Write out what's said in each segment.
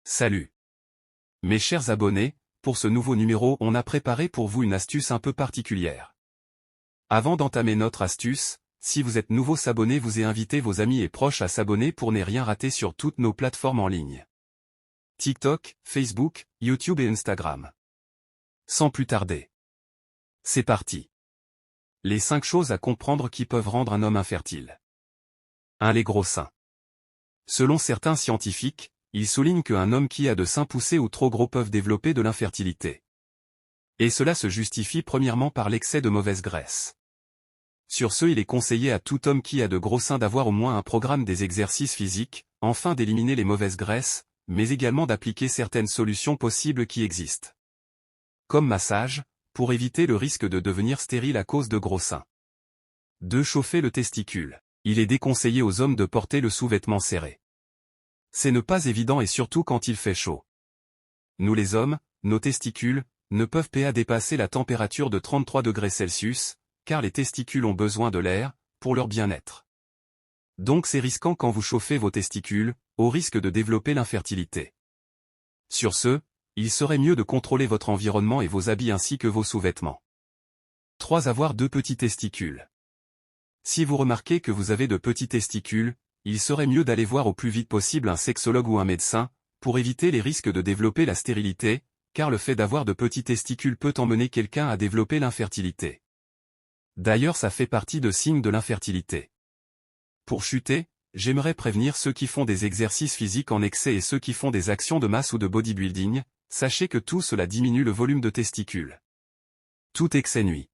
Salut. Mes chers abonnés, pour ce nouveau numéro on a préparé pour vous une astuce un peu particulière. Avant d'entamer notre astuce, si vous êtes nouveau s'abonner vous et invitez vos amis et proches à s'abonner pour ne rien rater sur toutes nos plateformes en ligne. TikTok, Facebook, YouTube et Instagram. Sans plus tarder. C'est parti. Les 5 choses à comprendre qui peuvent rendre un homme infertile. 1. Les gros seins. Selon certains scientifiques, ils soulignent qu'un homme qui a de seins poussés ou trop gros peuvent développer de l'infertilité. Et cela se justifie premièrement par l'excès de mauvaise graisse. Sur ce, il est conseillé à tout homme qui a de gros seins d'avoir au moins un programme des exercices physiques, enfin d'éliminer les mauvaises graisses, mais également d'appliquer certaines solutions possibles qui existent. Comme massage, pour éviter le risque de devenir stérile à cause de gros seins. 2. Chauffer le testicule. Il est déconseillé aux hommes de porter le sous-vêtement serré. C'est ne pas évident et surtout quand il fait chaud. Nous les hommes, nos testicules, ne peuvent pas dépasser la température de 33 degrés Celsius, car les testicules ont besoin de l'air, pour leur bien-être. Donc c'est risquant quand vous chauffez vos testicules, au risque de développer l'infertilité. Sur ce, il serait mieux de contrôler votre environnement et vos habits ainsi que vos sous-vêtements. 3. Avoir de petits testicules. Si vous remarquez que vous avez de petits testicules, il serait mieux d'aller voir au plus vite possible un sexologue ou un médecin, pour éviter les risques de développer la stérilité, car le fait d'avoir de petits testicules peut emmener quelqu'un à développer l'infertilité. D'ailleurs ça fait partie de signes de l'infertilité. Pour chuter, j'aimerais prévenir ceux qui font des exercices physiques en excès et ceux qui font des actions de masse ou de bodybuilding, sachez que tout cela diminue le volume de testicules. Tout excès nuit.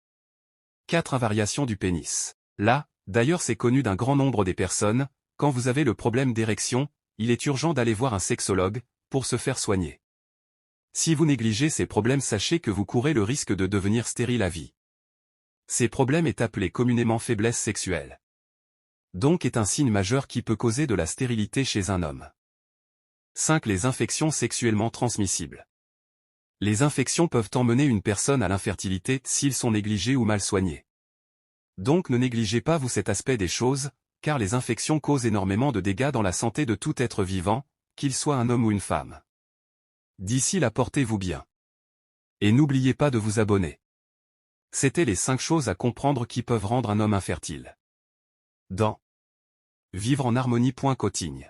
4. Invariation du pénis. Là, d'ailleurs c'est connu d'un grand nombre des personnes, quand vous avez le problème d'érection, il est urgent d'aller voir un sexologue, pour se faire soigner. Si vous négligez ces problèmes sachez que vous courez le risque de devenir stérile à vie. Ces problèmes est appelé communément faiblesse sexuelle. Donc est un signe majeur qui peut causer de la stérilité chez un homme. 5. Les infections sexuellement transmissibles. Les infections peuvent emmener une personne à l'infertilité s'ils sont négligés ou mal soignés. Donc ne négligez pas vous cet aspect des choses, car les infections causent énormément de dégâts dans la santé de tout être vivant, qu'il soit un homme ou une femme. D'ici là portez-vous bien. Et n'oubliez pas de vous abonner. C'était les 5 choses à comprendre qui peuvent rendre un homme infertile. Dans Vivre en harmonie. Coaching.